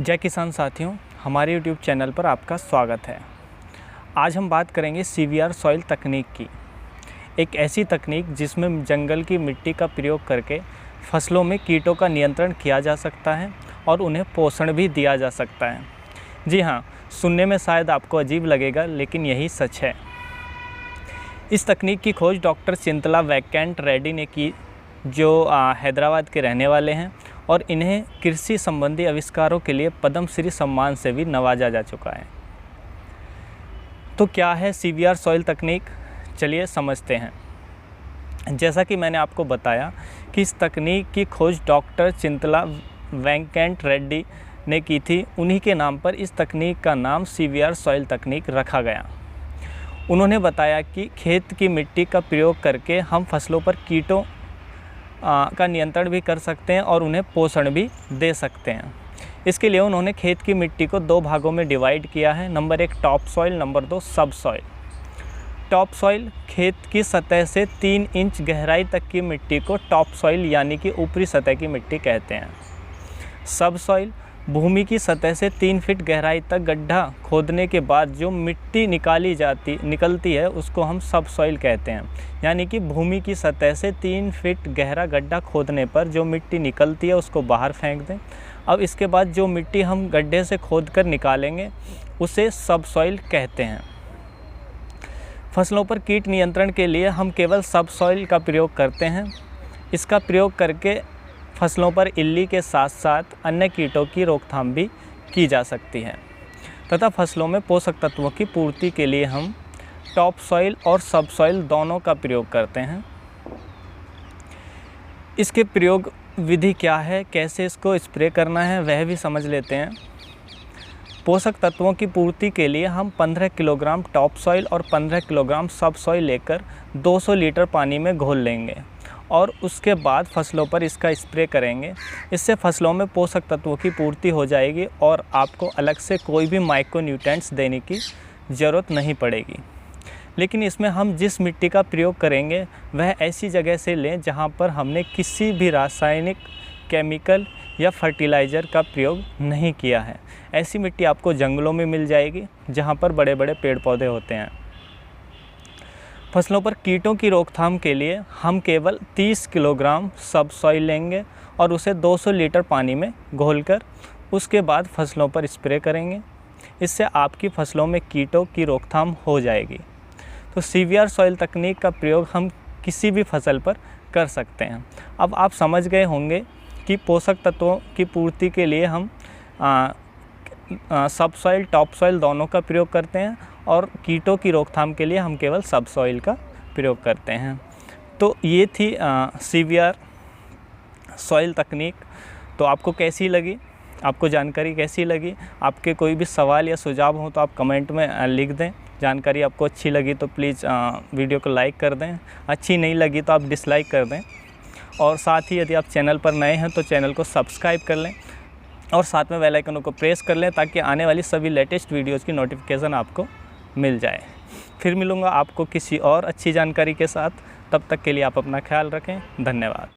जय किसान साथियों, हमारे YouTube चैनल पर आपका स्वागत है। आज हम बात करेंगे CVR सॉइल तकनीक की। एक ऐसी तकनीक जिसमें जंगल की मिट्टी का प्रयोग करके फसलों में कीटों का नियंत्रण किया जा सकता है और उन्हें पोषण भी दिया जा सकता है। जी हाँ, सुनने में शायद आपको अजीब लगेगा, लेकिन यही सच है। इस तकनीक की खोज डॉक्टर चिंतला वेंकट रेड्डी ने की, जो हैदराबाद के रहने वाले हैं, और इन्हें कृषि संबंधी आविष्कारों के लिए पद्मश्री सम्मान से भी नवाजा जा चुका है। तो क्या है CVR सॉइल तकनीक, चलिए समझते हैं। जैसा कि मैंने आपको बताया कि इस तकनीक की खोज डॉक्टर चिंतला वेंकट रेड्डी ने की थी। उन्हीं के नाम पर इस तकनीक का नाम CVR सॉइल तकनीक रखा गया। उन्होंने बताया कि खेत की मिट्टी का प्रयोग करके हम फसलों पर कीटों का नियंत्रण भी कर सकते हैं और उन्हें पोषण भी दे सकते हैं। इसके लिए उन्होंने खेत की मिट्टी को 2 भागों में डिवाइड किया है। नंबर 1 टॉप सॉइल, नंबर 2 सब सॉइल। टॉप सॉइल खेत की सतह से 3 इंच गहराई तक की मिट्टी को टॉप सॉइल यानी कि ऊपरी सतह की मिट्टी कहते हैं। सब सॉइल भूमि की सतह से 3 फीट गहराई तक गड्ढा खोदने के बाद जो मिट्टी निकलती है उसको हम सब सॉइल कहते हैं। यानी कि भूमि की सतह से 3 फीट गहरा गड्ढा खोदने पर जो मिट्टी निकलती है उसको बाहर फेंक दें। अब इसके बाद जो मिट्टी हम गड्ढे से खोदकर निकालेंगे उसे सब सॉइल कहते हैं। फसलों पर कीट नियंत्रण के लिए हम केवल सब सॉइल का प्रयोग करते हैं। इसका प्रयोग करके फसलों पर इल्ली के साथ साथ अन्य कीटों की रोकथाम भी की जा सकती है तथा फसलों में पोषक तत्वों की पूर्ति के लिए हम टॉप सॉइल और सब सॉइल दोनों का प्रयोग करते हैं। इसके प्रयोग विधि क्या है, कैसे इसको स्प्रे करना है, वह भी समझ लेते हैं। पोषक तत्वों की पूर्ति के लिए हम 15 किलोग्राम टॉप सॉइल और 15 किलोग्राम सब सॉइल लेकर 200 लीटर पानी में घोल लेंगे और उसके बाद फसलों पर इसका स्प्रे करेंगे। इससे फसलों में पोषक तत्वों की पूर्ति हो जाएगी और आपको अलग से कोई भी माइक्रो न्यूट्रिएंट्स देने की ज़रूरत नहीं पड़ेगी। लेकिन इसमें हम जिस मिट्टी का प्रयोग करेंगे वह ऐसी जगह से लें जहां पर हमने किसी भी रासायनिक, केमिकल या फर्टिलाइज़र का प्रयोग नहीं किया है। ऐसी मिट्टी आपको जंगलों में मिल जाएगी जहाँ पर बड़े बड़े पेड़ पौधे होते हैं। फसलों पर कीटों की रोकथाम के लिए हम केवल 30 किलोग्राम सब सॉइल लेंगे और उसे 200 लीटर पानी में घोलकर उसके बाद फसलों पर स्प्रे करेंगे। इससे आपकी फसलों में कीटों की रोकथाम हो जाएगी। तो CVR सॉइल तकनीक का प्रयोग हम किसी भी फसल पर कर सकते हैं। अब आप समझ गए होंगे कि पोषक तत्वों की पूर्ति के लिए हम सब सॉइल, टॉप सॉइल दोनों का प्रयोग करते हैं और कीटों की रोकथाम के लिए हम केवल सब सॉइल का प्रयोग करते हैं। तो ये थी CVR सॉइल तकनीक। तो आपको कैसी लगी, आपको जानकारी कैसी लगी? आपके कोई भी सवाल या सुझाव हो तो आप कमेंट में लिख दें। जानकारी आपको अच्छी लगी तो प्लीज़ वीडियो को लाइक कर दें, अच्छी नहीं लगी तो आप डिसलाइक कर दें। और साथ ही यदि आप चैनल पर नए हैं तो चैनल को सब्सक्राइब कर लें और साथ में बेल आइकन को प्रेस कर लें ताकि आने वाली सभी लेटेस्ट वीडियोज़ की नोटिफिकेशन आपको मिल जाए। फिर मिलूँगा आपको किसी और अच्छी जानकारी के साथ। तब तक के लिए आप अपना ख्याल रखें। धन्यवाद।